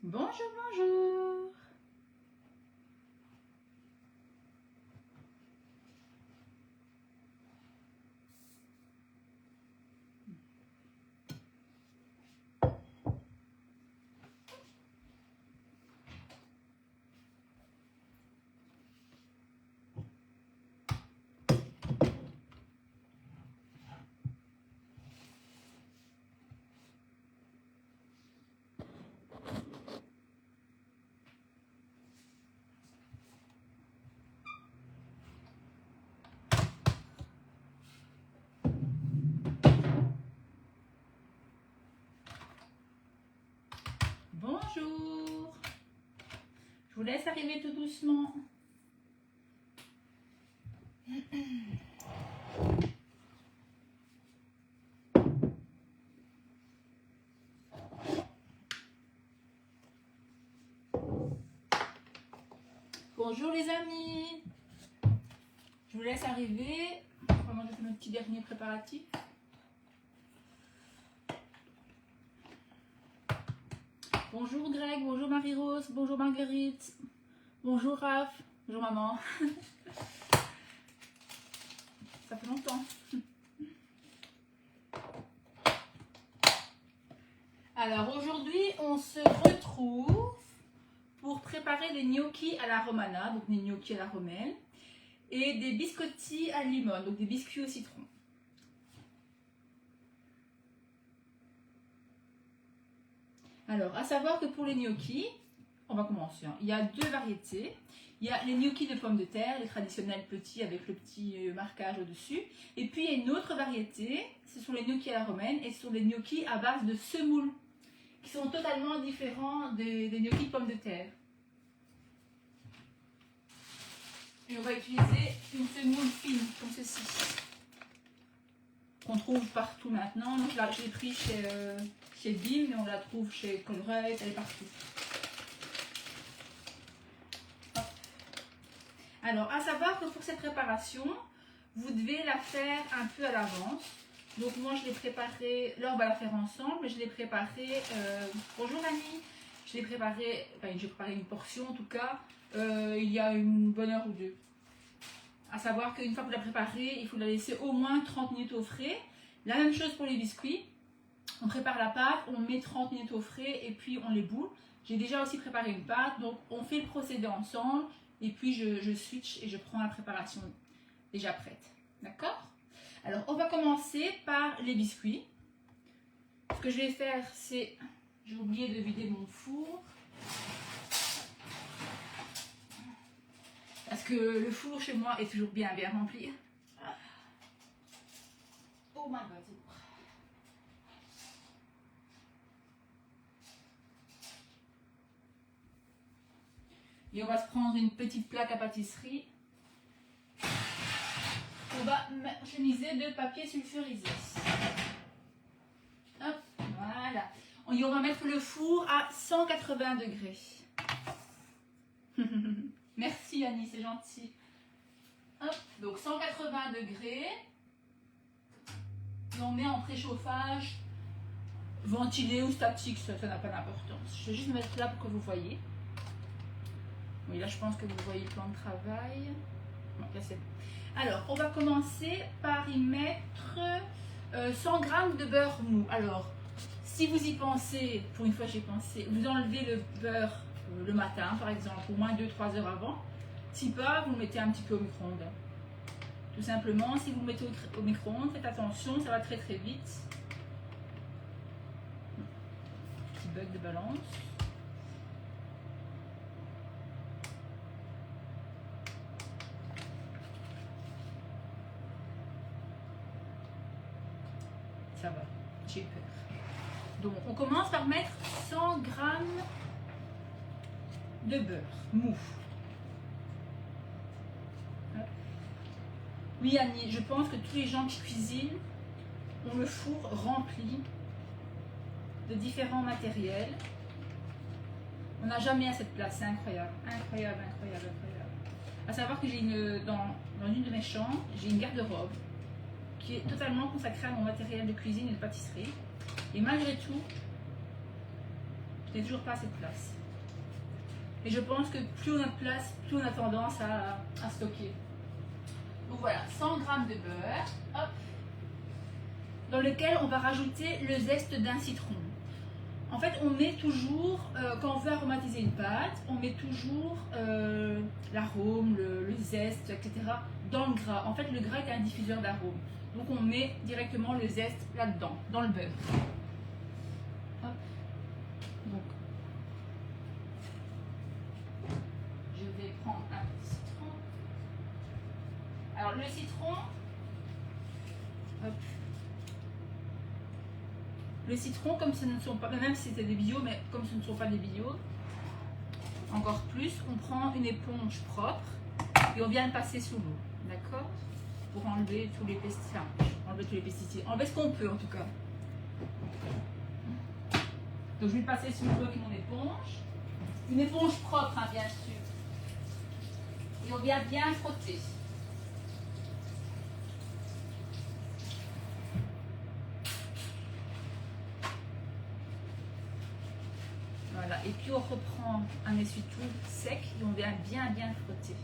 Bonjour, bonjour. Bonjour. Je vous laisse arriver tout doucement. Bonjour les amis. Je vous laisse arriver. Vraiment, je fais mon petit dernier préparatif. Bonjour Greg, bonjour Marie-Rose, bonjour Marguerite, bonjour Raph, bonjour maman. Ça fait longtemps. Alors aujourd'hui, on se retrouve pour préparer des gnocchis à la romana, donc des gnocchis à la romaine, et des biscotti à limone, donc des biscuits au citron. Alors, à savoir que pour les gnocchis, on va commencer, hein. Il y a deux variétés. Il y a les gnocchis de pommes de terre, les traditionnels petits avec le petit marquage au-dessus. Et puis, il y a une autre variété, ce sont les gnocchis à la romaine, et ce sont des gnocchis à base de semoule, qui sont totalement différents des gnocchis de pommes de terre. Et on va utiliser une semoule fine, comme ceci, qu'on trouve partout maintenant. Donc là, je l'ai pris chez Bim, mais on la trouve chez Colruyt, elle est partout. Hop. Alors, à savoir que pour cette préparation, vous devez la faire un peu à l'avance. Donc moi, je l'ai préparée, là on va la faire ensemble, mais je l'ai préparée, bonjour Annie, je l'ai préparée, enfin j'ai préparé une portion en tout cas, il y a une bonne heure ou deux. À savoir qu'une fois que vous la préparez, il faut la laisser au moins 30 minutes au frais. La même chose pour les biscuits. On prépare la pâte, on met 30 minutes au frais et puis on les boule. J'ai déjà aussi préparé une pâte, donc on fait le procédé ensemble et puis je switch et je prends la préparation déjà prête. D'accord ? Alors on va commencer par les biscuits. Ce que je vais faire, c'est... J'ai oublié de vider mon four. Parce que le four chez moi est toujours bien rempli. Oh my god, c'est lourd. Et on va se prendre une petite plaque à pâtisserie. On va chemiser de papier sulfurisé. Hop, voilà. Et on va mettre le four à 180 degrés. Merci Annie, c'est gentil. Hop, donc 180 degrés. Et on met en préchauffage, ventilé ou statique, ça n'a pas d'importance. Je vais juste me mettre là pour que vous voyez. Oui, là je pense que vous voyez le plan de travail. Bon, là c'est bon. Alors, on va commencer par y mettre 100 g de beurre mou. Alors, si vous y pensez, pour une fois j'ai pensé, vous enlevez le beurre le matin par exemple, au moins 2-3 heures avant. Si pas, vous le mettez un petit peu au micro-ondes. Tout simplement, si vous le mettez au micro-ondes, faites attention, ça va très très vite. Petit bug de balance. Ça va, j'ai eu peur. Donc, on commence par mettre 100 g de beurre mou. Oui, Annie, je pense que tous les gens qui cuisinent ont le four rempli de différents matériels. On n'a jamais à cette place, c'est incroyable. Incroyable, incroyable, incroyable. À savoir que j'ai dans une de mes chambres, j'ai une garde-robe qui est totalement consacrée à mon matériel de cuisine et de pâtisserie. Et malgré tout, Je n'ai toujours pas assez de place. Et je pense que plus on a de place, plus on a tendance à stocker. Donc voilà, 100 g de beurre, hop, dans lequel on va rajouter le zeste d'un citron. En fait, on met toujours, quand on veut aromatiser une pâte, on met toujours l'arôme, le zeste, etc. dans le gras. En fait, le gras est un diffuseur d'arôme. Donc on met directement le zeste là-dedans, dans le beurre. Hop. Donc, je vais prendre un petit citron. Alors le citron, hop. Le citron, comme ce ne sont pas, même si c'était des bio, mais comme ce ne sont pas des bio, encore plus, on prend une éponge propre et on vient le passer sous l'eau, d'accord? Pour enlever tous les pesticides, enlever ce qu'on peut en tout cas. Donc je vais le passer sous l'eau avec mon éponge, une éponge propre hein, bien sûr, et on vient bien frotter. Voilà, et puis on reprend un essuie-tout sec et on vient bien frotter.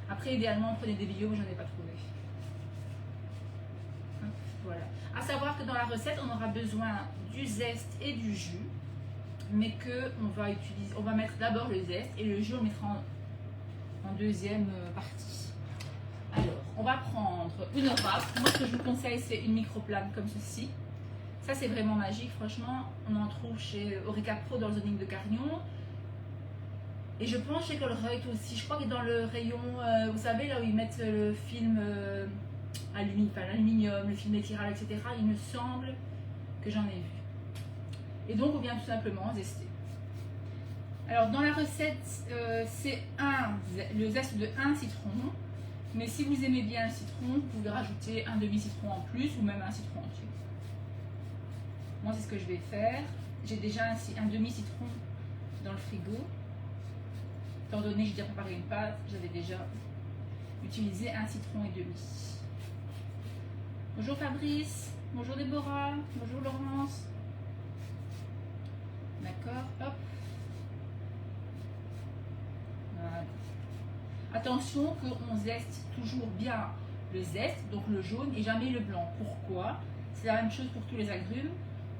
Après, idéalement, prenez des bio, mais j'en ai pas trouvé. Voilà. À savoir que dans la recette, on aura besoin du zeste et du jus, mais que on va mettre d'abord le zeste et le jus on mettra en deuxième partie. Alors, on va prendre une râpe. Moi, ce que je vous conseille, c'est une microplane comme ceci. Ça, c'est vraiment magique. Franchement, on en trouve chez Orica Pro dans le zoning de Carnion. Et je pense chez Colruyt aussi. Je crois que dans le rayon, vous savez, là où ils mettent le film l'aluminium, le film étirable, etc. Il me semble que j'en ai vu. Et donc, on vient tout simplement zester. Alors, dans la recette, c'est le zeste de 1 citron. Mais si vous aimez bien le citron, vous pouvez rajouter un demi-citron en plus ou même un citron entier. Moi, c'est ce que je vais faire. J'ai déjà un demi-citron dans le frigo. Étant donné que j'ai déjà préparé une pâte, j'avais déjà utilisé un citron et demi. Bonjour Fabrice, bonjour Déborah, bonjour Laurence. D'accord, hop. Voilà. Attention qu'on zeste toujours bien le zeste, donc le jaune, et jamais le blanc. Pourquoi? C'est la même chose pour tous les agrumes.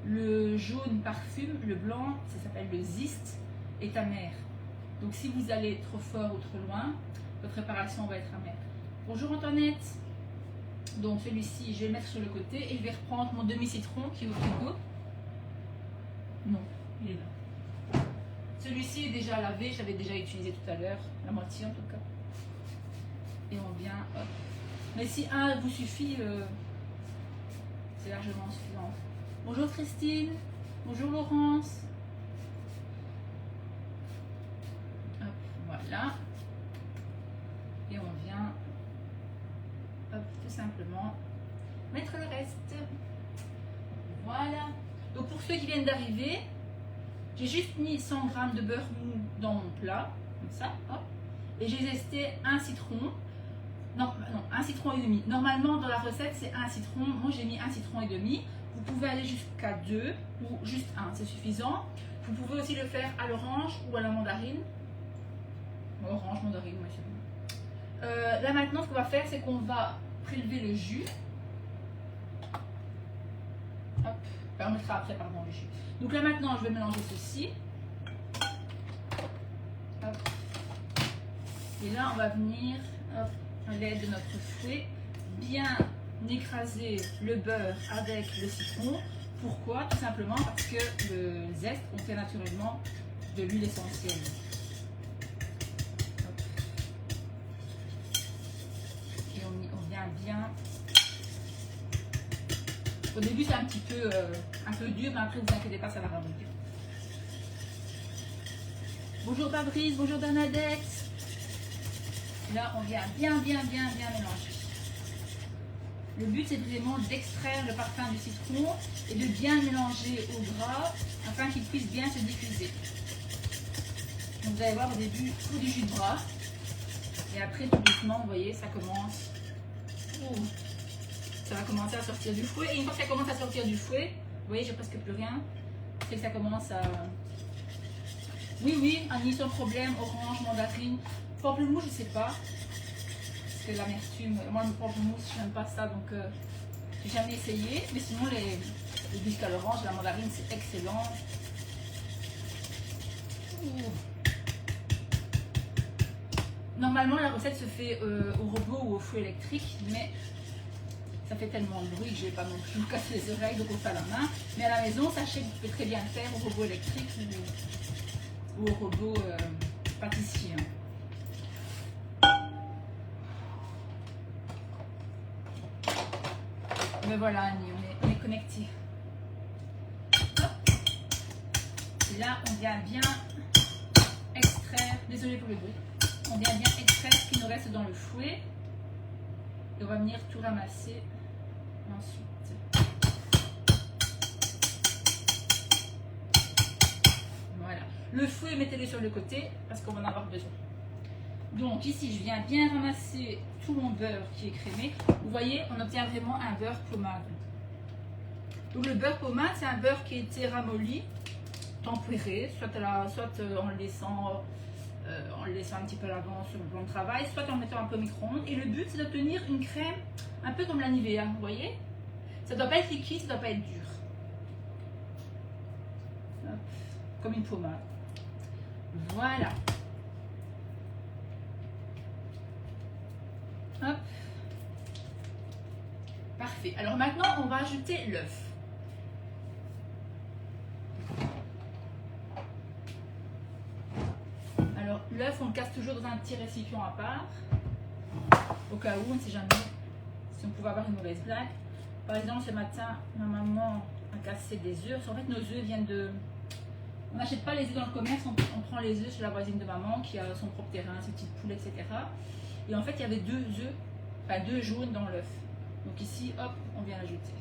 Le jaune parfume, le blanc, ça s'appelle le zeste, est amer. Donc si vous allez trop fort ou trop loin, votre préparation va être amère. Bonjour Antoinette. Donc celui-ci, je vais le mettre sur le côté et je vais reprendre mon demi-citron qui est au frigo. Non, il est là. Celui-ci est déjà lavé, je l'avais déjà utilisé tout à l'heure, la moitié en tout cas. Et on vient, hop. Mais si un vous suffit, c'est largement suffisant. Bonjour Christine, bonjour Laurence. Hop, voilà. Et on vient, hop, tout simplement mettre le reste. Voilà. Donc pour ceux qui viennent d'arriver, j'ai juste mis 100 g de beurre mou dans mon plat, comme ça, hop. Et j'ai zesté un citron. Non, un citron et demi. Normalement, dans la recette, c'est un citron. Moi, j'ai mis un citron et demi. Vous pouvez aller jusqu'à 2 ou juste 1, c'est suffisant. Vous pouvez aussi le faire à l'orange ou à la mandarine. Orange, mandarine, oui, c'est bon. Là maintenant, ce qu'on va faire, c'est qu'on va prélever le jus. Hop. Enfin, on mettra après, pardon, le jus. Donc là maintenant, je vais mélanger ceci. Hop. Et là, on va venir, hop, à l'aide de notre fouet, bien écraser le beurre avec le citron. Pourquoi? Tout simplement parce que le zeste contient naturellement de l'huile essentielle. Hop. Et on vient bien. Au début c'est un peu dur, mais après vous inquiétez pas, ça va revenir. Bonjour Fabrice, bonjour Bernadette. Là on vient bien mélanger. Le but c'est vraiment d'extraire le parfum du citron et de bien mélanger au gras afin qu'il puisse bien se diffuser. Donc vous allez voir au début tout du jus de bras et après tout doucement vous voyez ça commence. Ça va commencer à sortir du fouet et une fois que ça commence à sortir du fouet, vous voyez j'ai presque plus rien. c'est que ça commence à... Oui, oui, anis sans problème, orange, mandarine. Pamplemousse, je sais pas. C'est l'amertume. Moi, le pamplemousse, j'aime pas ça, donc j'ai jamais essayé. Mais sinon, les biscuits à l'orange, la mandarine, c'est excellent. Ouh. Normalement, la recette se fait au robot ou au feu électrique, mais ça fait tellement de bruit que je vais pas non plus me casser les oreilles, donc on fait à la main. Mais à la maison, sachez que vous pouvez très bien le faire au robot électrique ou au robot pâtissier. Mais voilà, Annie, on est connectés. Et là, on vient bien extraire, désolé pour le bruit, on vient bien extraire ce qui nous reste dans le fouet. Et on va venir tout ramasser ensuite. Voilà. Le fouet, mettez-le sur le côté parce qu'on va en avoir besoin. Donc ici, je viens bien ramasser tout mon beurre qui est crémé. Vous voyez, on obtient vraiment un beurre pommade. Donc le beurre pommade, c'est un beurre qui a été ramolli, tempéré, soit en le laissant un petit peu à l'avance sur le plan de travail, soit en mettant un peu au micro-ondes. Et le but, c'est d'obtenir une crème un peu comme la Nivea, vous voyez. Ça ne doit pas être liquide, ça ne doit pas être dur. Hop, comme une pommade. Voilà. Hop. Parfait. Alors maintenant, on va ajouter l'œuf. Alors l'œuf, on le casse toujours dans un petit récipient à part. Au cas où, on ne sait jamais si on pouvait avoir une mauvaise blague. Par exemple, ce matin, ma maman a cassé des œufs. En fait, nos œufs viennent de... On n'achète pas les œufs dans le commerce, on prend les œufs chez la voisine de maman qui a son propre terrain, ses petites poules, etc. Et en fait, il y avait 2 œufs, enfin 2 jaunes dans l'œuf. Donc ici, hop, on vient l'ajouter.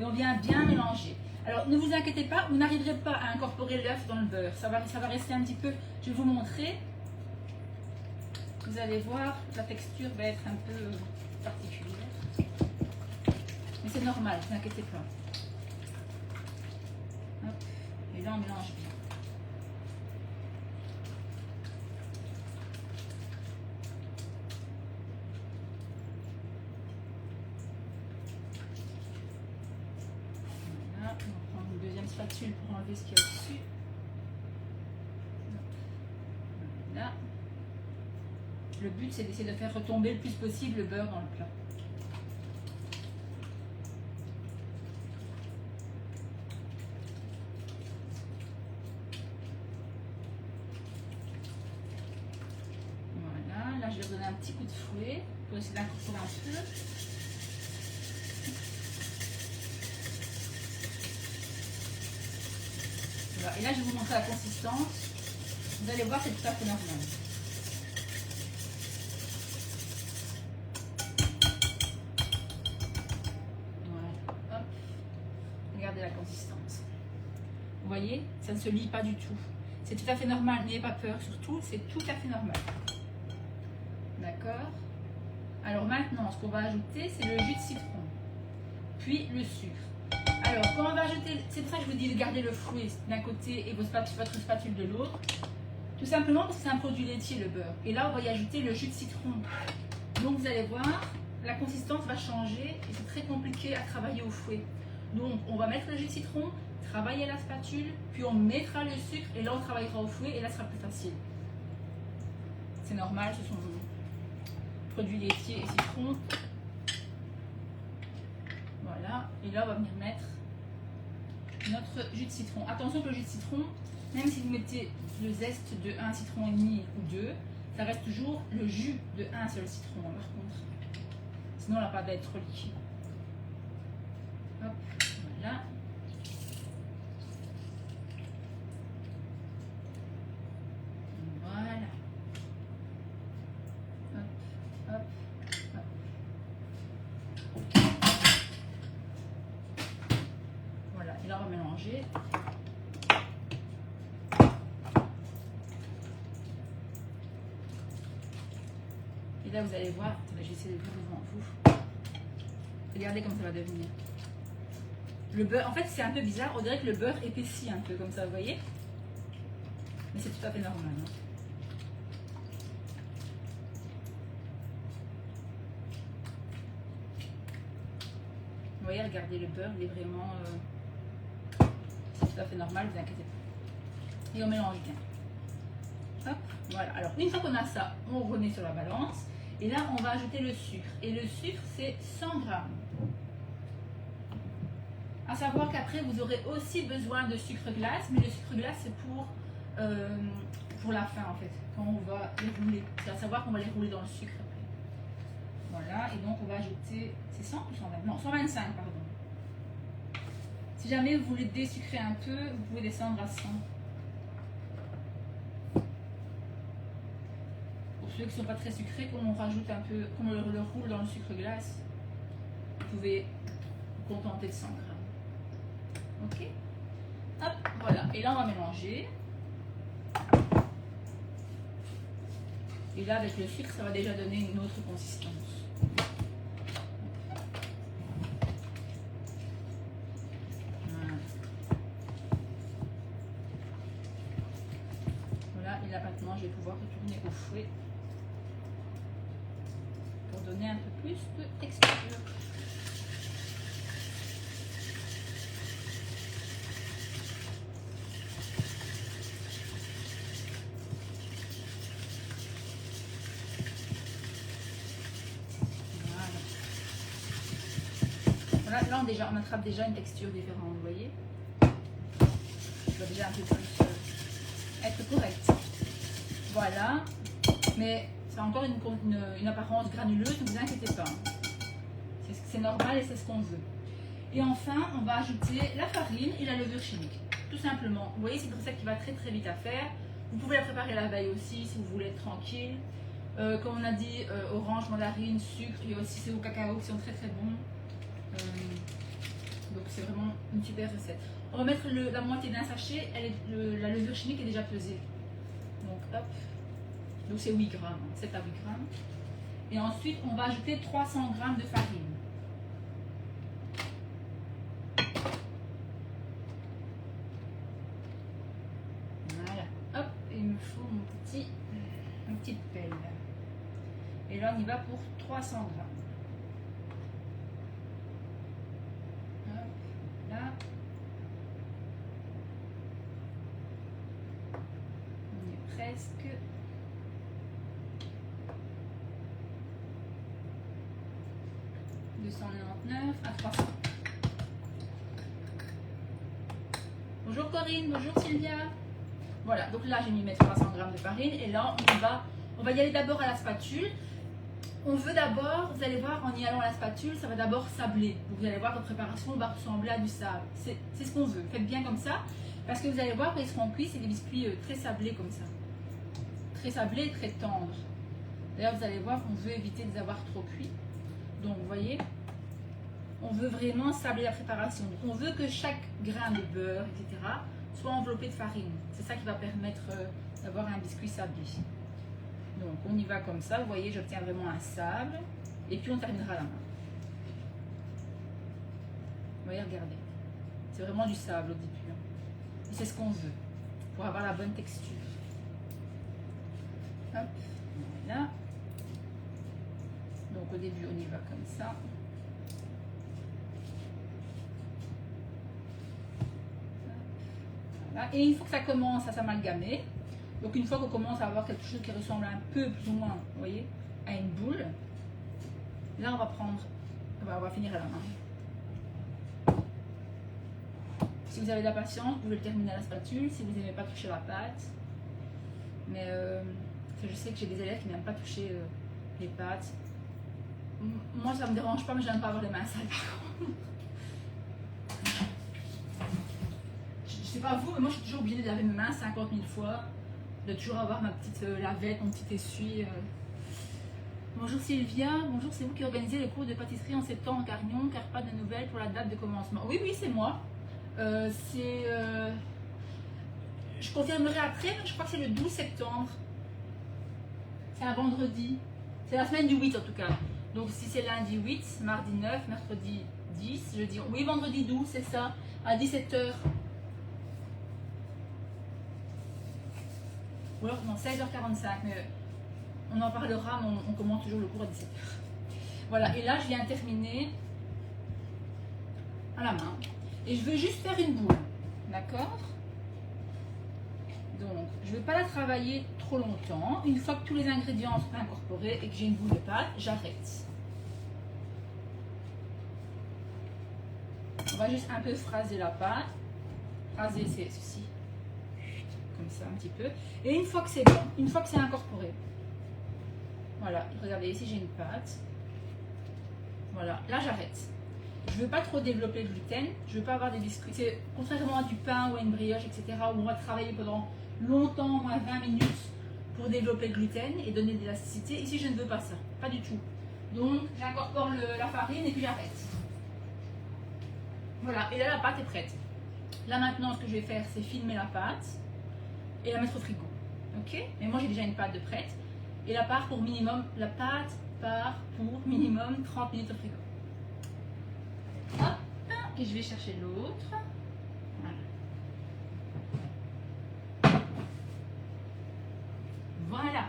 Et on vient bien mélanger. Alors, ne vous inquiétez pas, vous n'arriverez pas à incorporer l'œuf dans le beurre. Ça va rester un petit peu... Je vais vous montrer. Vous allez voir, la texture va être un peu particulière. Mais c'est normal, ne vous inquiétez pas. Hop. Et là, on mélange bien. Voilà, on va prendre une deuxième spatule pour enlever ce qu'il y a au-dessus. Voilà. Le but, c'est d'essayer de faire retomber le plus possible le beurre dans le plat. Voilà, là je vais donner un petit coup de fouet pour essayer d'incorporer un peu. Voilà. Et là je vais vous montrer la consistance. Vous allez voir, c'est tout à fait normal. Voilà, hop. Regardez la consistance. Vous voyez, ça ne se lie pas du tout. C'est tout à fait normal, n'ayez pas peur, surtout, c'est tout à fait normal. D'accord. Alors maintenant, ce qu'on va ajouter, c'est le jus de citron, puis le sucre. Alors, quand on va ajouter, c'est pour ça que je vous dis de garder le fouet d'un côté et votre spatule de l'autre. Tout simplement parce que c'est un produit laitier, le beurre. Et là, on va y ajouter le jus de citron. Donc, vous allez voir, la consistance va changer et c'est très compliqué à travailler au fouet. Donc, on va mettre le jus de citron, travailler la spatule, puis on mettra le sucre et là, on travaillera au fouet et là, ce sera plus facile. C'est normal, ce sont produits laitiers et citron. Voilà, et là, on va venir mettre notre jus de citron. Attention que le jus de citron, même si vous mettez le zeste de 1 citron et demi ou 2, ça reste toujours le jus de un seul citron par contre. Sinon, la pâte va être trop liquide. Hop, voilà. Voilà. Hop, hop, hop. Voilà, et là on va mélanger. Et là vous allez voir, j'essaie de vous devant vous. Regardez comme ça va devenir. Le beurre, en fait, c'est un peu bizarre. On dirait que le beurre épaissit un peu comme ça, vous voyez. Mais c'est tout à fait normal. Hein. Vous voyez, regardez, le beurre, il est vraiment... c'est tout à fait normal, vous inquiétez pas. Et on mélange bien. Hop, voilà. Alors, une fois qu'on a ça, on remet sur la balance. Et là, on va ajouter le sucre. Et le sucre, c'est 100 grammes. À savoir qu'après, vous aurez aussi besoin de sucre glace. Mais le sucre glace, c'est pour la fin, en fait. Quand on va les rouler. C'est à savoir qu'on va les rouler dans le sucre après. Voilà. Et donc, on va ajouter... C'est 100 ou 120? Non, 125, pardon. Si jamais vous voulez désucrer un peu, vous pouvez descendre à 100. Pour ceux qui ne sont pas très sucrés, comme on rajoute un peu, comme on le roule dans le sucre glace, vous pouvez vous contenter de 100 grammes. Ok. Hop, voilà. Et là, on va mélanger. Et là, avec le sucre, ça va déjà donner une autre consistance. Voilà. Et là, maintenant, je vais pouvoir retourner au fouet pour donner un peu plus de texture. Là, on attrape déjà une texture différente, vous voyez. Je dois déjà un peu plus être correct. Voilà. Mais c'est encore une apparence granuleuse, ne vous inquiétez pas. C'est normal et c'est ce qu'on veut. Et enfin, on va ajouter la farine et la levure chimique. Tout simplement. Vous voyez, c'est une recette qui va très très vite à faire. Vous pouvez la préparer la veille aussi si vous voulez être tranquille. Comme on a dit, orange, mandarine, sucre. Il y a aussi ces au cacao qui sont très très bons. Donc c'est vraiment une super recette. On va mettre la moitié d'un sachet, la levure chimique est déjà pesée. Donc hop, donc c'est 8 grammes, 7 à 8 grammes. Et ensuite on va ajouter 300 grammes de farine. Voilà, hop, il me faut une petite pelle. Et là on y va pour 300 grammes. Là, on est presque. À 300. Bonjour Corinne, bonjour Sylvia. Voilà, donc là j'ai mis mes 300 grammes de farine et là on va y aller d'abord à la spatule. On veut d'abord, vous allez voir, en y allant à la spatule, ça va d'abord sabler. Vous allez voir que votre préparation va ressembler à du sable. C'est ce qu'on veut. Faites bien comme ça, parce que vous allez voir qu'ils seront cuits, c'est des biscuits très sablés comme ça. Très sablés, très tendres. D'ailleurs, vous allez voir qu'on veut éviter de les avoir trop cuits. Donc, vous voyez, on veut vraiment sabler la préparation. Donc, on veut que chaque grain de beurre, etc., soit enveloppé de farine. C'est ça qui va permettre d'avoir un biscuit sablé. Donc on y va comme ça, vous voyez, j'obtiens vraiment un sable. Et puis on terminera la main. Vous voyez, regardez. C'est vraiment du sable au début. Et c'est ce qu'on veut, pour avoir la bonne texture. Hop, voilà. Donc au début on y va comme ça. Voilà. Et une fois que ça commence à s'amalgamer, donc une fois qu'on commence à avoir quelque chose qui ressemble un peu, plus ou moins, vous voyez, à une boule, là on va prendre, on va finir à la main. Si vous avez de la patience, vous pouvez le terminer à la spatule, si vous n'aimez pas toucher la pâte. Mais je sais que j'ai des élèves qui n'aiment pas toucher les pâtes. Moi ça me dérange pas, mais j'aime pas avoir les mains sales par contre. Je sais pas vous, mais moi je suis toujours obligée de laver mes mains 50 000 fois. De toujours avoir ma petite lavette, mon petit essuie. Bonjour Sylvia, bonjour, c'est vous qui organisez les cours de pâtisserie en septembre en Carignan, car pas de nouvelles pour la date de commencement. Oui, c'est moi. Je confirmerai après, mais je crois que c'est le 12 septembre. C'est un vendredi. C'est la semaine du 8 en tout cas. Donc si c'est lundi 8, mardi 9, mercredi 10, jeudi, oui, vendredi 12, c'est ça, à 17h. Ou alors, non, 16h45, mais on en parlera, mais on commence toujours le cours à 17h. Voilà, et là, je viens terminer à la main. Et je veux juste faire une boule, d'accord? Donc, je ne vais pas la travailler trop longtemps. Une fois que tous les ingrédients sont incorporés et que j'ai une boule de pâte, j'arrête. On va juste un peu phraser la pâte. Phraser, c'est ceci. Comme ça, un petit peu. Et une fois que c'est bon, une fois que c'est incorporé. Voilà, regardez, ici j'ai une pâte. Voilà, là j'arrête. Je ne veux pas trop développer le gluten. Je ne veux pas avoir des biscuits. C'est contrairement à du pain ou à une brioche, etc., où on va travailler pendant longtemps, moins 20 minutes, pour développer le gluten et donner de l'élasticité. Ici, je ne veux pas ça. Pas du tout. Donc, j'incorpore la farine et puis j'arrête. Voilà, et là, la pâte est prête. Là, maintenant, ce que je vais faire, c'est filmer la pâte et la mettre au frigo. Ok? Mais moi, j'ai déjà une pâte de prête. Et la pâte part pour minimum 30 minutes au frigo. Hop, et je vais chercher l'autre. Voilà,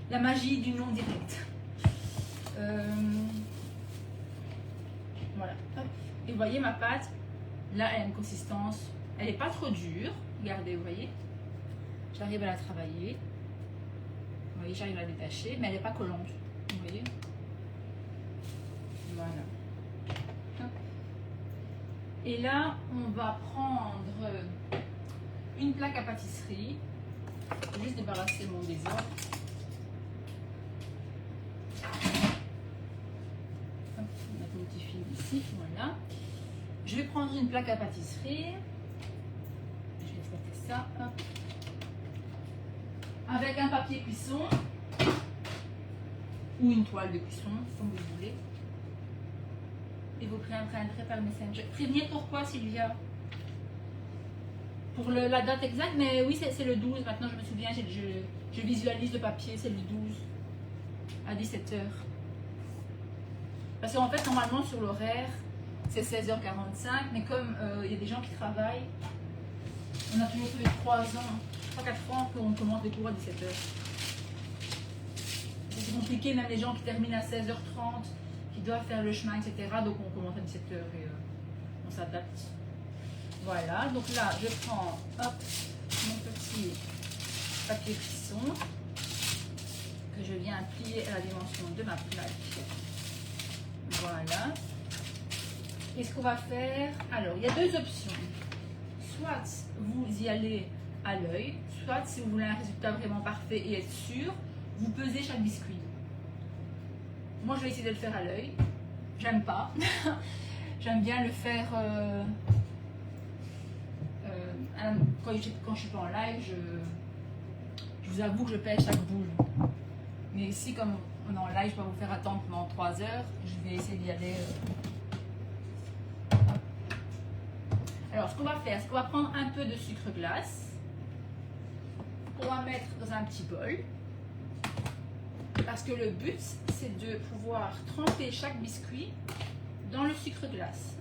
la magie du non direct. Voilà. Hop. Et vous voyez ma pâte, là elle a une consistance, elle n'est pas trop dure. Regardez, vous voyez, j'arrive à la travailler. Vous voyez, j'arrive à la détacher, mais elle n'est pas collante. Vous voyez. Voilà. Hop. Et là, on va prendre une plaque à pâtisserie. Je vais juste débarrasser mon désordre. Hop, on va mettre mon petit fil ici, voilà. Je vais prendre une plaque à pâtisserie. Je vais frotter ça, hop. Avec un papier cuisson ou une toile de cuisson, comme vous voulez. Et vous préviendrez par Messenger. Prévenir pourquoi, Sylvia? Pour la date exacte, mais oui, c'est le 12. Maintenant, je me souviens, je visualise le papier, c'est le 12 à 17h. Parce qu'en fait, normalement, sur l'horaire, c'est 16h45, mais comme il y a des gens qui travaillent, on a toujours fait 3 ans, 3-4 ans qu'on commence les cours à 17h. C'est compliqué, même les gens qui terminent à 16h30, qui doivent faire le chemin, etc. Donc, on commence à 17h et on s'adapte. Voilà, donc là, je prends hop, mon petit papier cuisson que je viens plier à la dimension de ma plaque. Voilà. Et ce qu'on va faire, alors, il y a deux options. Soit vous y allez à l'œil, soit si vous voulez un résultat vraiment parfait et être sûr, vous pesez chaque biscuit. Moi, je vais essayer de le faire à l'œil. J'aime pas. J'aime bien le faire... quand je ne suis pas en live, je vous avoue que je pèse chaque boule. Mais ici, comme on est en live, je vais vous faire attendre pendant 3 heures. Je vais essayer d'y aller. Alors, ce qu'on va faire, c'est qu'on va prendre un peu de sucre glace. On va mettre dans un petit bol. Parce que le but, c'est de pouvoir tremper chaque biscuit dans le sucre glace.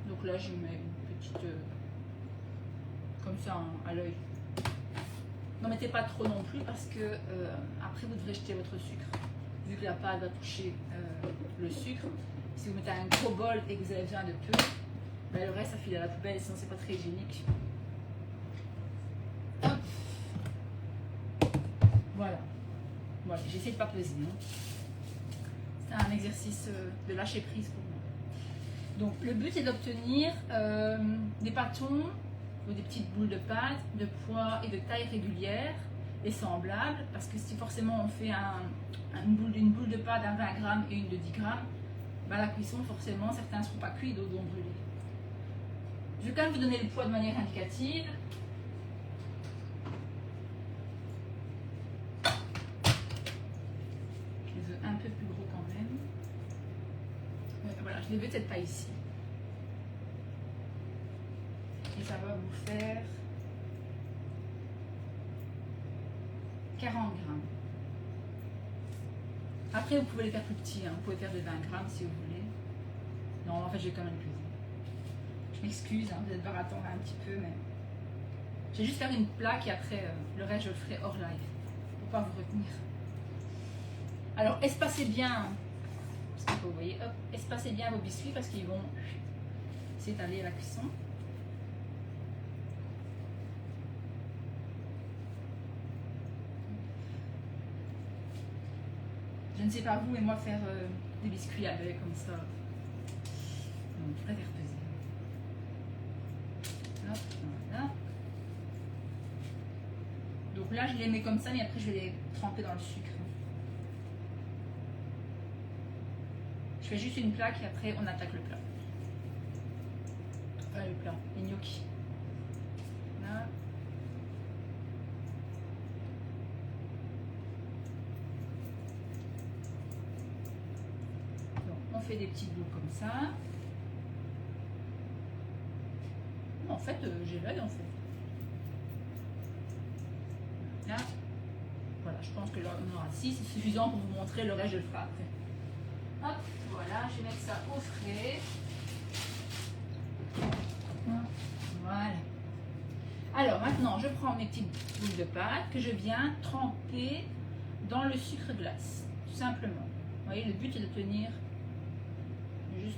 Donc là, je mets une petite... comme ça, à l'œil. N'en mettez pas trop non plus parce que après vous devrez jeter votre sucre. Vu que la pâte va toucher le sucre, si vous mettez un gros bol et que vous avez besoin de peu, ben le reste ça file à la poubelle, sinon c'est pas très hygiénique. Hop. Voilà. Voilà, j'essaie de pas peser. C'est un exercice de lâcher prise pour moi. Donc le but est d'obtenir des pâtons ou des petites boules de pâte de poids et de taille régulière et semblables, parce que si forcément on fait une boule de pâte à 20 grammes et une de 10 grammes, ben la cuisson forcément certains ne seront pas cuits, d'autres vont brûler. Je vais quand même vous donner le poids de manière indicative. Je les veux un peu plus gros quand même. Voilà, je les veux peut-être pas ici. Et ça va vous faire 40 grammes. Après, vous pouvez les faire plus petits, hein. Vous pouvez faire de 20 grammes si vous voulez. Non, en fait, j'ai quand même plus. Je m'excuse, hein, vous allez devoir attendre un petit peu, mais je vais juste faire une plaque et après, le reste, je le ferai hors live, pour pas vous retenir. Alors, espacez bien, parce que vous voyez, hop, espacez bien vos biscuits parce qu'ils vont s'étaler à la cuisson. Je ne sais pas vous, mais moi faire des biscuits avec comme ça, non, je préfère peser. Hop, voilà. Donc là, je les mets comme ça, mais après je vais les tremper dans le sucre. Je fais juste une plaque et après on attaque le plat. Enfin, le plat, les gnocchis. Là. Donc, on fait des petites boules comme ça. En fait, j'ai l'œil en fait. Là. Voilà, je pense que là on aura 6, c'est suffisant pour vous montrer, le reste je le ferai après. Hop, voilà, je vais mettre ça au frais. Voilà. Alors maintenant, je prends mes petites boules de pâte que je viens tremper dans le sucre glace, tout simplement. Vous voyez, le but est de tenir juste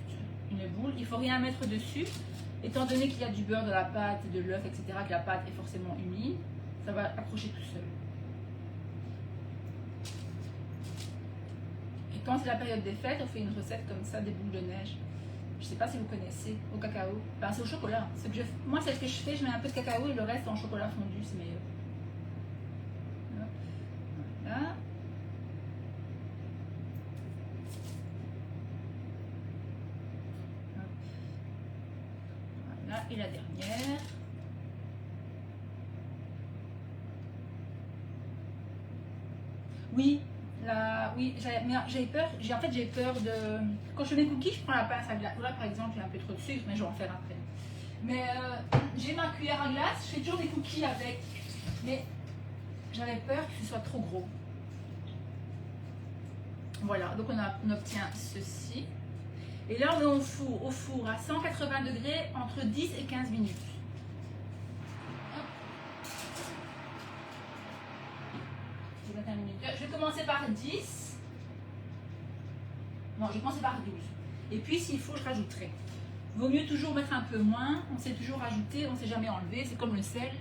une boule. Il ne faut rien mettre dessus, étant donné qu'il y a du beurre dans la pâte, de l'œuf, etc., que la pâte est forcément humide, ça va accrocher tout seul. Et quand c'est la période des fêtes, on fait une recette comme ça, des boules de neige. Je ne sais pas si vous connaissez, au cacao. Enfin, c'est au chocolat. Moi, c'est ce que je fais, je mets un peu de cacao et le reste en chocolat fondu, c'est meilleur. Voilà. Voilà, et la dernière. Oui, oui, j'avais peur. J'ai peur de. Quand je fais mes cookies, je prends la pince à glace. Là, par exemple, j'ai un peu trop de sucre, mais je vais en faire après. Mais j'ai ma cuillère à glace. Je fais toujours des cookies avec. Mais j'avais peur que ce soit trop gros. Voilà, donc on obtient ceci. Et là, on met au four à 180 degrés entre 10 et 15 minutes. Je vais commencer par 10. Non, je vais commencer par 12. Et puis, s'il faut, je rajouterai. Vaut mieux toujours mettre un peu moins. On sait toujours rajouter, on ne sait jamais enlever. C'est comme le sel.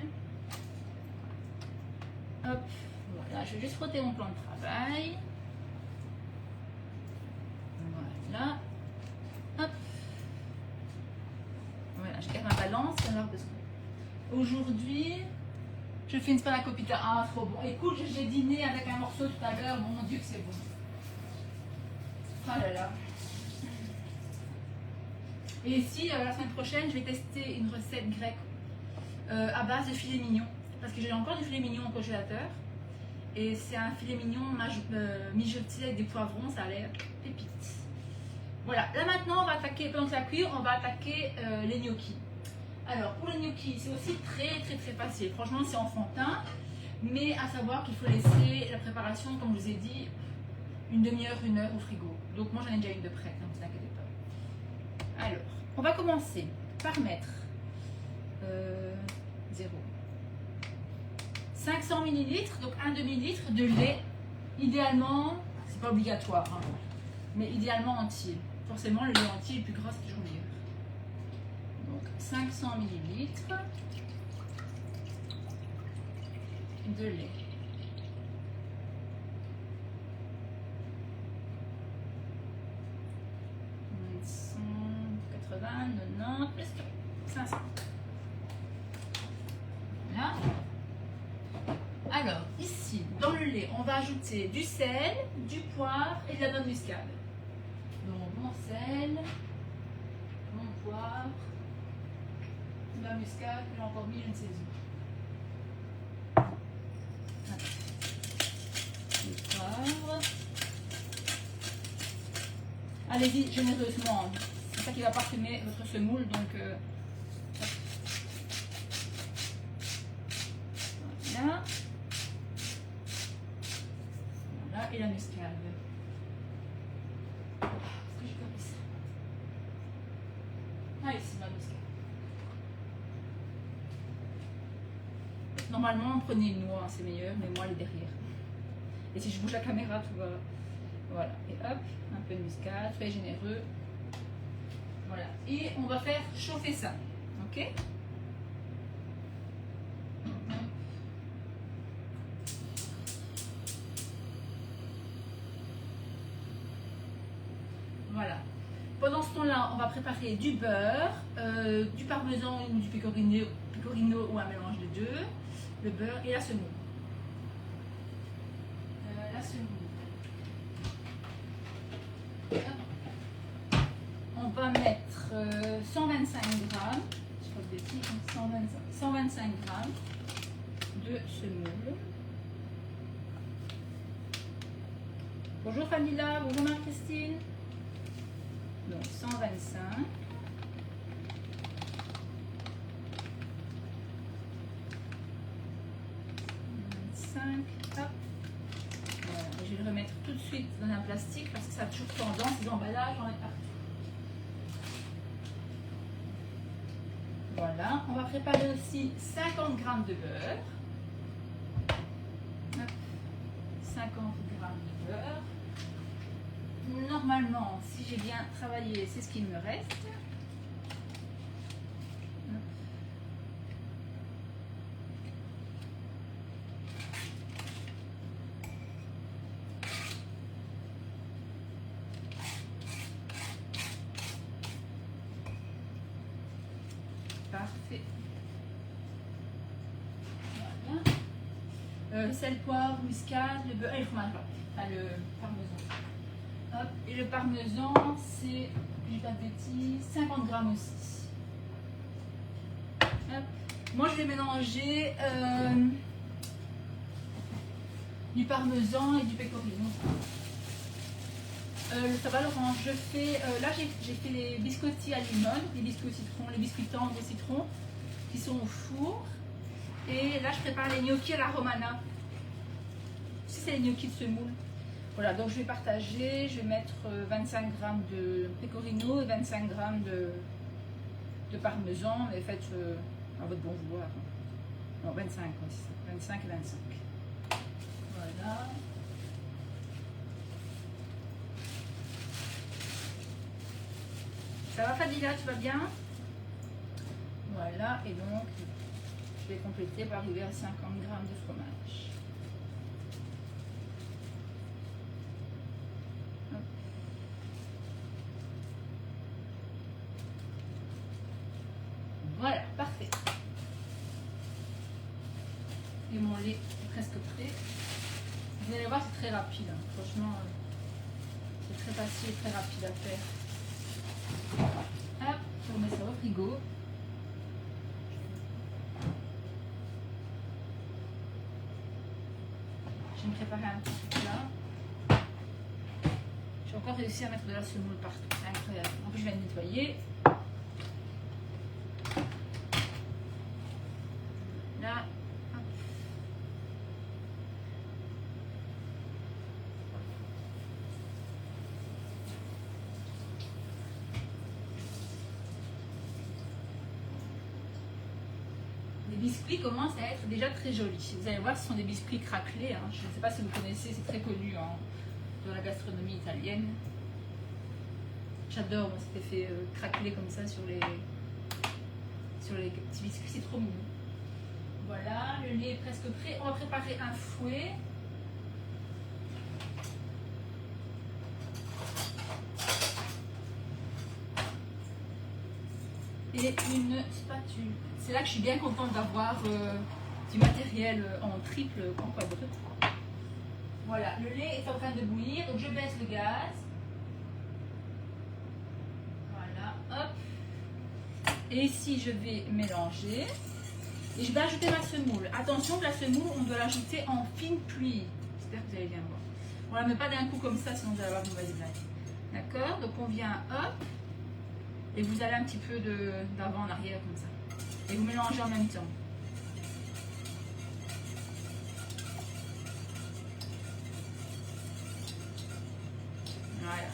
Hop, voilà. Je vais juste frotter mon plan de travail. Voilà. Hop. Voilà, je garde ma balance. Aujourd'hui, je fais une spanakopita. Ah, trop bon. Écoute, j'ai dîné avec un morceau tout à l'heure. Mon Dieu, que c'est bon. Oh là là. Et ici, la semaine prochaine, je vais tester une recette grecque à base de filet mignon. Parce que j'ai encore du filet mignon au congélateur. Et c'est un filet mignon mijoté avec des poivrons. Ça a l'air pépite. Voilà. Là maintenant, on va attaquer, pendant que ça cuit, on va attaquer les gnocchis. Alors, pour les gnocchis, c'est aussi très facile. Franchement, c'est enfantin. Mais à savoir qu'il faut laisser la préparation, comme je vous ai dit, une demi-heure, 1 heure au frigo. Donc moi, j'en ai déjà une de prête, ne vous inquiétez pas. Alors, on va commencer par mettre 500 ml, donc un demi-litre de lait. Idéalement, c'est pas obligatoire, hein, mais idéalement entier. Forcément, le lait entier est plus gras, c'est toujours meilleur. Donc 500 ml de lait. Plus 500. Voilà. Alors, ici, dans le lait, on va ajouter du sel, du poivre et de la noix de muscade. Donc, mon sel, mon poivre, la muscade, j'ai encore mis, je ne sais où. Le poivre. Allez-y, généreusement. C'est ça qui va parfumer votre semoule, donc voilà. Voilà, et la muscade. Est-ce que j'ai compris ça? Ah, ici, ma muscade. Normalement, prenez une noix, c'est meilleur, mais moi, elle est derrière. Et si je bouge la caméra, tout va... Voilà. Et hop, un peu de muscade, très généreux. Voilà. Et on va faire chauffer ça. Ok? Voilà. Pendant ce temps-là, on va préparer du beurre, du parmesan ou du pecorino ou un mélange des deux, le beurre et la semoule. La semoule. On va mettre 125 grammes, je crois que des petits, 125 grammes de semoule. Bonjour Famila, bonjour Marie-Christine. Donc 125. 25, hop. Voilà. Je vais le remettre tout de suite dans un plastique parce que ça a toujours tendance, les emballages, on en met partout. Voilà, on va préparer aussi 50 g de beurre. Hop. 50 g de beurre. Normalement, si j'ai bien travaillé, c'est ce qu'il me reste. Parfait. Voilà. Sel, poivre, muscade, le beurre et le fromage, enfin le parmesan. Hop. Et le parmesan, c'est, je dis pas de bêtises, 50 g aussi. Hop. Moi, je vais mélanger du parmesan et du pecorino. Ça va Laurent, je fais, là j'ai fait les biscotti à limone, les biscuits au citron, les biscuits tendres au citron qui sont au four. Et là je prépare les gnocchis à la romana. Si c'est les gnocchis de semoule. Voilà, donc je vais partager, je vais mettre 25 g de pecorino et 25 g de parmesan, mais faites à votre bon vouloir. Non, 25, oui, 25 et 25. Voilà. Ça va Fadila, tu vas bien? Voilà, et donc je vais compléter par arriver à 50 g de fromage. Hop. Voilà, parfait. Et mon lait est presque prêt. Vous allez voir, c'est très rapide. Hein. Franchement, c'est très facile et très rapide à faire. Hop, je remets ça au frigo. Je vais me préparer un petit truc là. J'ai encore réussi à mettre de la semoule partout. C'est incroyable. En plus, je viens de nettoyer. Là, hop. Les biscuits commencent à être déjà très jolis. Vous allez voir, ce sont des biscuits craquelés. Hein. Je ne sais pas si vous connaissez, c'est très connu dans la gastronomie italienne. J'adore cet effet craquelé comme ça sur les petits biscuits, c'est trop mignon. Voilà, le lait est presque prêt. On va préparer un fouet. Et une spatule. C'est là que je suis bien contente d'avoir du matériel en triple, en quadruple. Voilà, le lait est en train de bouillir, donc je baisse le gaz. Voilà, hop. Et ici, je vais mélanger. Et je vais ajouter ma semoule. Attention, la semoule, on doit l'ajouter en fine pluie. J'espère que vous allez bien voir. On ne la met pas d'un coup comme ça, sinon vous allez avoir une mauvaise blague. D'accord? Donc on vient, hop. Et vous allez un petit peu d'avant en arrière comme ça. Et vous mélangez en même temps. Voilà.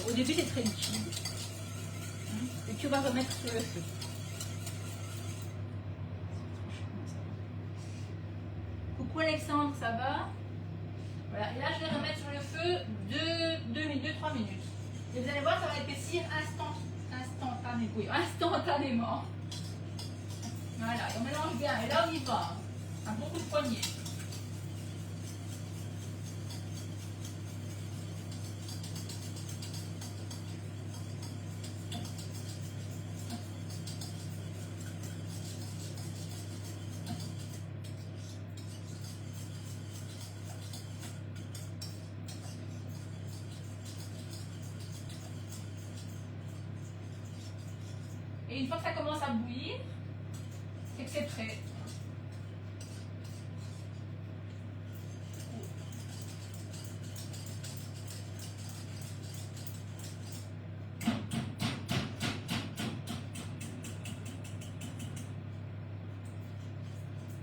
Au début, c'est très liquide. Et tu vas remettre sur le feu. Coucou Alexandre, ça va? Voilà, et là je vais remettre sur le feu 2-3 minutes. Et vous allez voir, ça va épaissir instantanément. Voilà, on mélange bien. Et là on y va. Un bon coup de poignet. Et une fois que ça commence à bouillir, c'est que c'est prêt.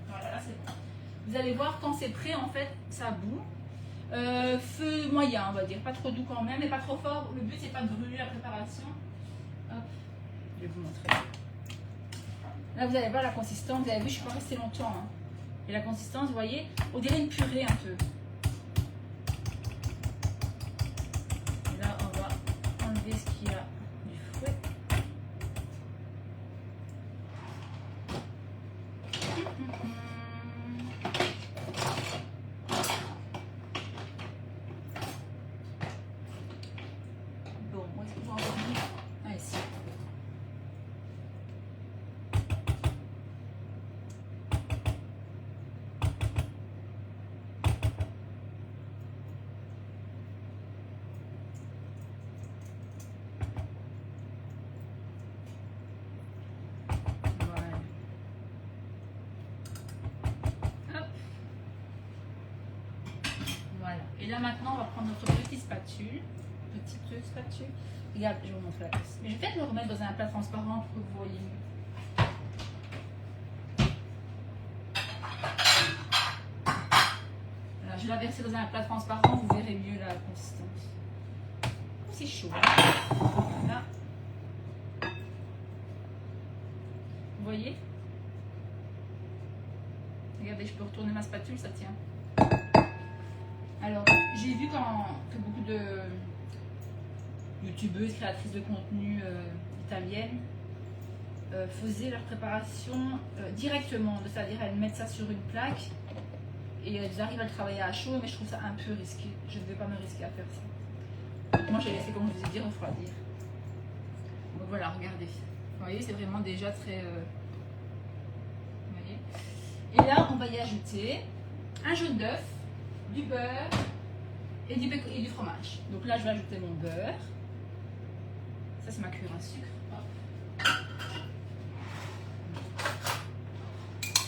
Voilà, là c'est bon. Vous allez voir quand c'est prêt, en fait, ça bout. Feu moyen, on va dire. Pas trop doux quand même, mais pas trop fort. Le but, c'est pas de brûler la préparation. Hop. Je vais vous montrer. Là, vous allez voir la consistance. Vous avez vu, je ne suis pas restée longtemps. Hein. Et la consistance, vous voyez, on dirait une purée un peu. Et là, on va enlever ce qu'il y a du fouet. Bon, où est-ce que je vais en revenir? Ah, ici. Et là maintenant, on va prendre notre petite spatule. Regarde, je vais vous montrer la pièce. Mais je vais peut-être le remettre dans un plat transparent pour que vous voyez mieux. Voilà, je vais la verser dans un plat transparent, vous verrez mieux la consistance. C'est chaud. Voilà. Vous voyez? Regardez, je peux retourner ma spatule, ça tient. Alors, j'ai vu que beaucoup de youtubeuses, créatrices de contenu italiennes faisaient leur préparation directement, c'est-à-dire elles mettent ça sur une plaque et elles arrivent à le travailler à chaud, mais je trouve ça un peu risqué. Je ne vais pas me risquer à faire ça. Donc moi, j'ai laissé, comme je vous ai dit, refroidir. Donc voilà, regardez. Vous voyez, c'est vraiment déjà très... Vous voyez. Et là, on va y ajouter un jaune d'œuf, du beurre et du fromage. Donc là, je vais ajouter mon beurre. Ça, c'est ma cuillère à sucre.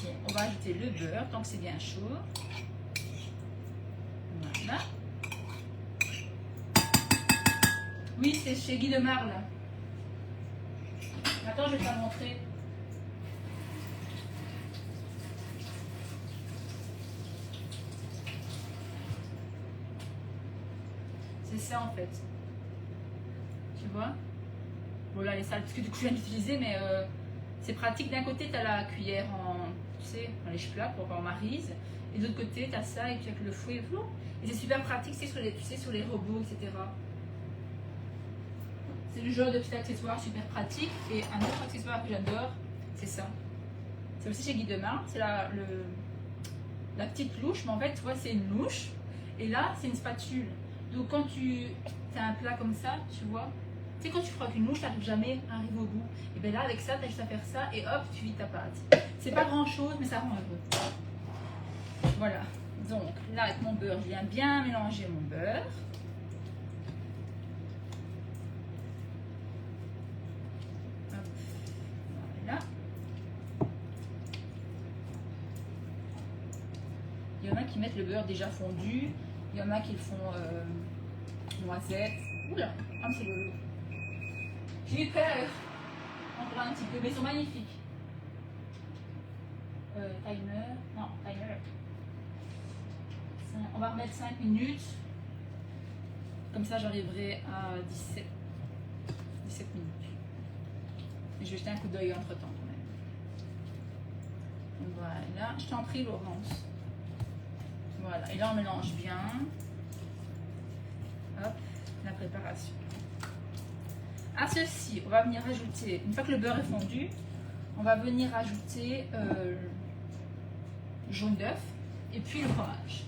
Et on va ajouter le beurre tant que c'est bien chaud. Voilà. Oui, c'est chez Guy de Marle. Attends, je vais te la montrer. C'est ça en fait. Tu vois? Bon là les salles, parce que du coup je viens d'utiliser, mais c'est pratique. D'un côté tu as la cuillère en, tu sais, en lèche-plat pour en maryse, et de l'autre côté tu as ça et tu as le fouet et c'est super pratique, c'est sur les, tu sais, sur les robots, etc. C'est le genre de petit accessoire super pratique. Et un autre accessoire que j'adore, c'est ça. C'est aussi chez Guy de Marle, c'est la petite louche, mais en fait tu vois c'est une louche et là c'est une spatule. Donc quand tu as un plat comme ça, tu vois, tu sais quand tu croques une mouche, tu n'arrives jamais à arriver au bout. Et bien là avec ça, tu as juste à faire ça et hop, tu vis ta pâte. C'est pas grand chose, mais ça rend heureux. Voilà, donc là avec mon beurre, je viens bien mélanger mon beurre. Hop. Voilà. Il y en a qui mettent le beurre déjà fondu. Il y en a qui le font noisettes. Oula, ah, c'est le... J'ai eu peur. Encore un petit peu, mais ils sont magnifiques. Timer. Non, timer. On va remettre 5 minutes. Comme ça, j'arriverai à 17 minutes. je vais jeter un coup d'œil entre temps quand même. Voilà, je t'en prie Laurence. Voilà, et là on mélange bien. Hop, la préparation. À ceci, on va venir ajouter, une fois que le beurre est fondu, on va venir ajouter jaune d'œuf et puis le fromage.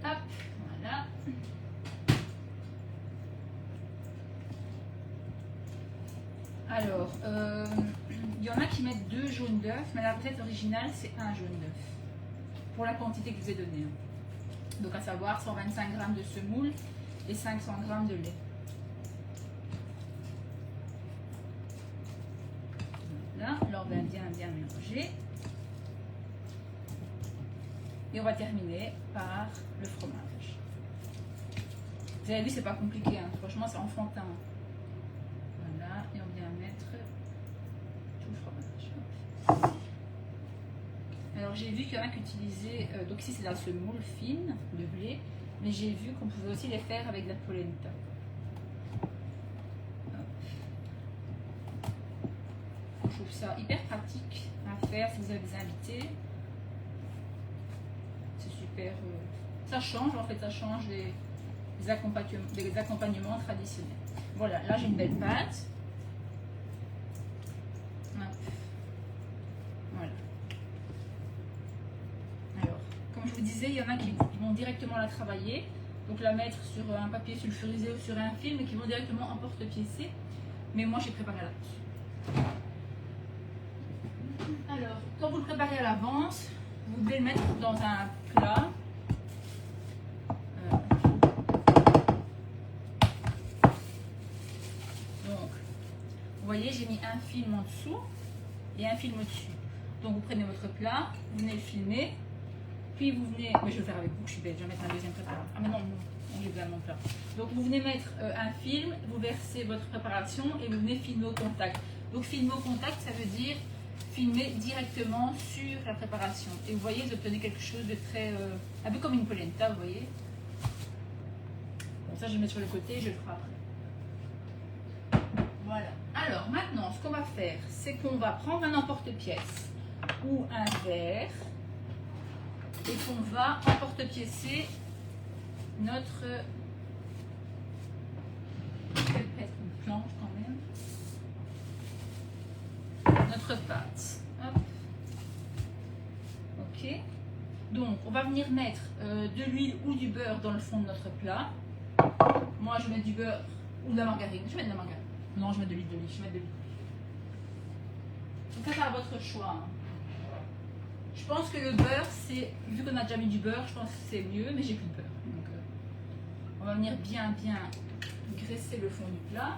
Hop, voilà. Alors, il y en a qui mettent 2 jaunes d'œufs, mais la recette originale c'est un jaune d'œuf pour la quantité que je vous ai donnée. Donc à savoir 125 g de semoule et 500 g de lait. Là, on va bien mélanger. Et on va terminer par le fromage. Vous avez vu, c'est pas compliqué, hein. Franchement c'est enfantin. Voilà, et on vient mettre tout le fromage. Alors j'ai vu qu'il y en a qui utilisaient, donc ici c'est la semoule fine de blé, mais j'ai vu qu'on pouvait aussi les faire avec de la polenta. Je trouve ça hyper pratique à faire si vous avez des invités. C'est super. Ça change en fait, ça change des accompagnements traditionnels. Voilà, là j'ai une belle pâte. Voilà. Alors, comme je vous disais, il y en a qui vont directement la travailler, donc la mettre sur un papier sulfurisé ou sur un film et qui vont directement en porte-piécer. Mais moi j'ai préparé à l'avance. Alors, quand vous le préparez à l'avance, vous devez le mettre dans un plat. Donc, vous voyez, j'ai mis un film en dessous et un film au-dessus. Donc, vous prenez votre plat, vous venez le filmer, puis vous venez. Mais je vais le faire avec vous, je suis bête, je vais mettre un deuxième préparateur. Ah, mais non, j'ai bien mon plat. Donc, vous venez mettre un film, vous versez votre préparation et vous venez filmer au contact. Donc, filmer au contact, ça veut dire filmer directement sur la préparation. Et vous voyez, vous obtenez quelque chose de très... un peu comme une polenta, vous voyez. Bon, ça, je vais le mettre sur le côté, je le ferai après. Voilà. Alors, maintenant, ce qu'on va faire, c'est qu'on va prendre un emporte-pièce ou un verre et qu'on va emporte-piécer notre... peut-être une planche quand même. Notre pâte. Hop. Ok. Donc, on va venir mettre de l'huile ou du beurre dans le fond de notre plat. Moi, je mets du beurre ou de la margarine. Je mets de la margarine. Non, je mets de l'huile d'olive. Je mets de l'huile. Donc, ça, c'est à votre choix. Je pense que le beurre, c'est... Vu qu'on a déjà mis du beurre, je pense que c'est mieux, mais j'ai plus de beurre. Donc, on va venir bien graisser le fond du plat.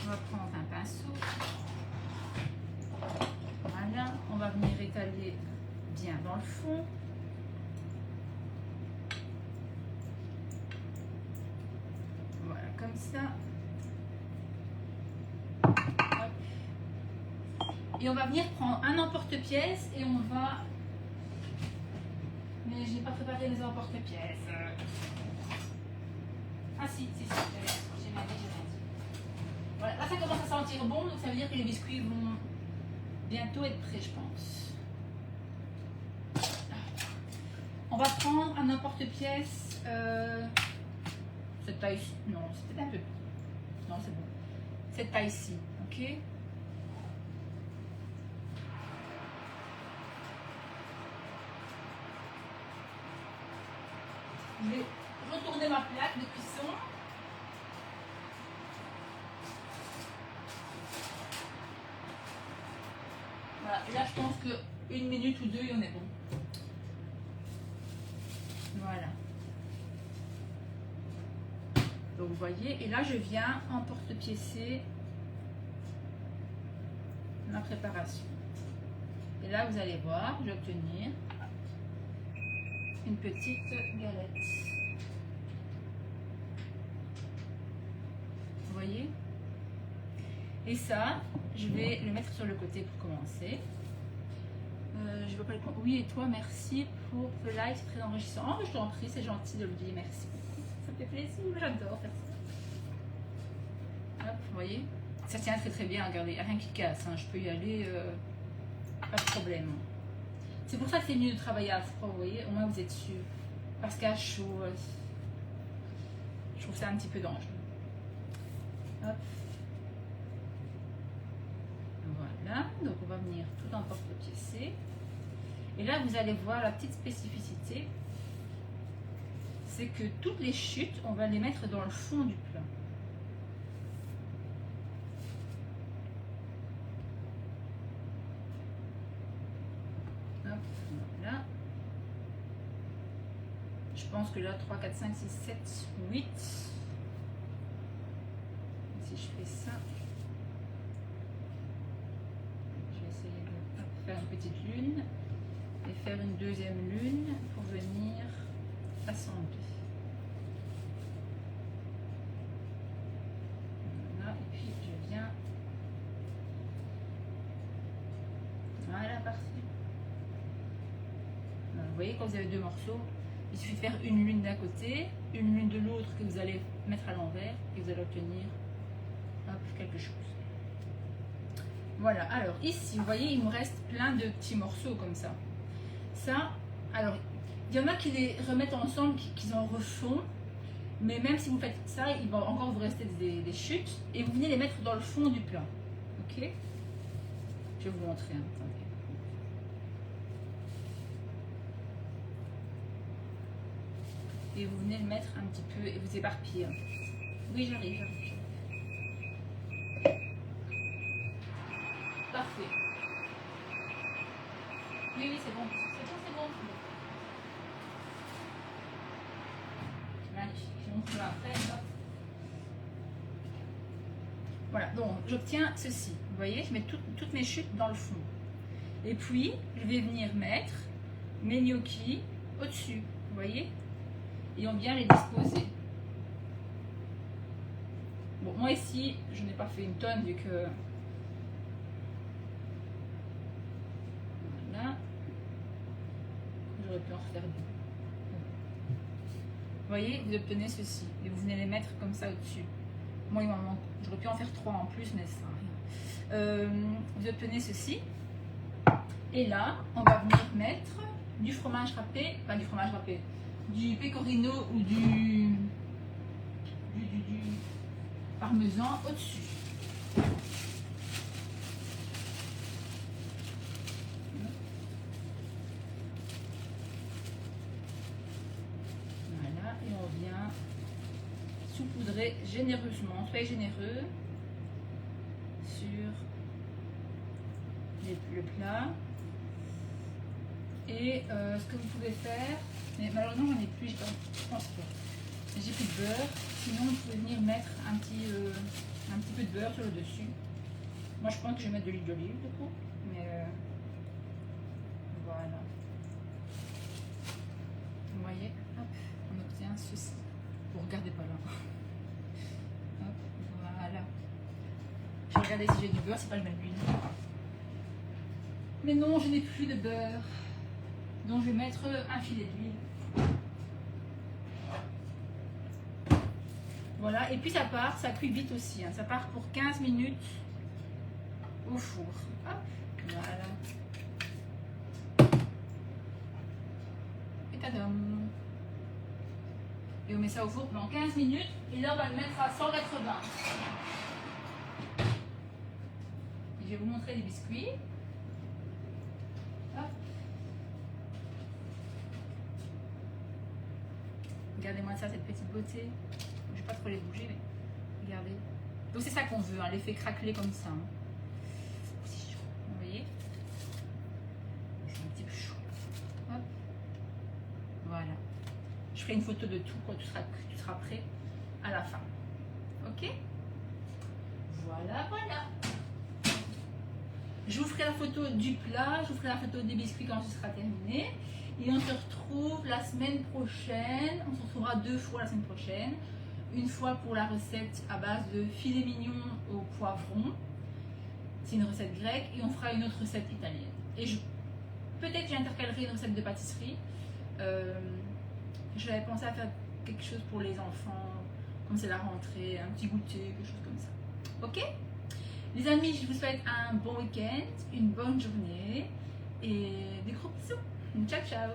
On va prendre un pinceau. Voilà, on va venir étaler bien dans le fond. Voilà, comme ça. Hop. Et on va venir prendre un emporte-pièce et on va... Mais je n'ai pas préparé les emporte-pièces. Ah si, j'ai bien dit. Voilà, là ça commence à sentir bon, donc ça veut dire que les biscuits vont bientôt être prêts, je pense. On va prendre un emporte-pièce, cette taille-ci, non, c'est peut-être un peu, non c'est bon, cette taille-ci, ok. Je vais retourner ma plaque de cuisson. Voilà, et là je pense qu'une minute ou deux, il y en est bon. Voilà. Donc vous voyez, et là je viens emporte-piécer ma préparation. Et là vous allez voir, je vais obtenir une petite galette. Vous voyez? Et ça, je vais le mettre sur le côté pour commencer. Je vois pas le point. Oui, et toi, merci pour le live, c'est très enrichissant. Oh, je t'en prie, c'est gentil de le dire, merci. Ça me fait plaisir, j'adore faire ça. Hop, vous voyez, ça tient très très bien, regardez, rien qui casse, hein. Je peux y aller, pas de problème. C'est pour ça que c'est mieux de travailler à froid, vous voyez, au moins vous êtes sûr. Parce qu'à chaud, je trouve ça un petit peu dangereux. Hop. Voilà, donc on va venir tout en porte-piécer. Et là, vous allez voir la petite spécificité, c'est que toutes les chutes, on va les mettre dans le fond du plat. Hop, voilà. Je pense que là, 3, 4, 5, 6, 7, 8. Si je fais ça, je vais essayer de faire une petite lune et faire une deuxième lune pour venir assembler. Voilà, et puis je viens. Voilà, parfait. Voilà, vous voyez, quand vous avez deux morceaux, il suffit de faire une lune d'un côté, une lune de l'autre que vous allez mettre à l'envers et vous allez obtenir quelque chose. Voilà, alors ici, vous voyez, il me reste plein de petits morceaux comme ça. Ça, alors, il y en a qui les remettent ensemble, qui en refont, mais même si vous faites ça, il va encore vous rester des chutes, et vous venez les mettre dans le fond du plat. Ok? Je vais vous montrer, hein. Attendez. Et vous venez le mettre un petit peu, et vous éparpiller. Oui, j'arrive. Parfait. Oui, c'est bon. C'est bon. Magnifique. Je montre après. Voilà, donc j'obtiens ceci. Vous voyez, je mets toutes mes chutes dans le fond. Et puis, je vais venir mettre mes gnocchis au-dessus. Vous voyez? Et on vient les disposer. Bon, moi ici, je n'ai pas fait une tonne vu que... Voilà. J'aurais pu en refaire deux. Vous voyez, vous obtenez ceci. Et vous venez les mettre comme ça au-dessus. Moi, il m'en manque. J'aurais pu en faire 3 en plus, mais ça sert à rien. Vous obtenez ceci. Et là, on va venir mettre du fromage râpé. Pas du fromage râpé. Du pecorino ou du parmesan au-dessus. Voilà, et on vient saupoudrer généreusement. Soyez généreux sur le plat. Et ce que vous pouvez faire, mais malheureusement j'en ai plus, je pense pas. J'ai plus de beurre, sinon vous pouvez venir mettre un petit peu de beurre sur le dessus. Moi je pense que je vais mettre de l'huile d'olive du coup, mais voilà. Vous voyez, hop, on obtient ceci. Vous regardez pas là. Hop, voilà. Je vais regarder si j'ai du beurre, c'est pas je mets de l'huile. Mais non, je n'ai plus de beurre. Donc je vais mettre un filet d'huile. Voilà, et puis ça cuit vite aussi. Hein. Ça part pour 15 minutes au four. Hop, voilà. Et tadam. Et on met ça au four pendant 15 minutes. Et là, on va le mettre à 180. Et je vais vous montrer les biscuits. Hop. Regardez-moi ça, cette petite beauté. Je ne vais pas trop les bouger, mais regardez. Donc c'est ça qu'on veut, hein, l'effet craquelé comme ça. Hein. Vous voyez? C'est un petit peu chaud. Hop. Voilà. Je ferai une photo de tout quand tu seras prêt à la fin. Ok? Voilà, voilà. Je vous ferai la photo du plat, je vous ferai la photo des biscuits quand ce sera terminé. Et on se retrouve la semaine prochaine. On se retrouvera 2 fois la semaine prochaine. Une fois pour la recette à base de filet mignon au poivron. c'est une recette grecque, et on fera une autre recette italienne. Et peut-être j'intercalerai une recette de pâtisserie. J'avais pensé à faire quelque chose pour les enfants, comme c'est la rentrée, un petit goûter, quelque chose comme ça. Ok? Les amis, je vous souhaite un bon week-end, une bonne journée et des gros bisous. Ciao, ciao!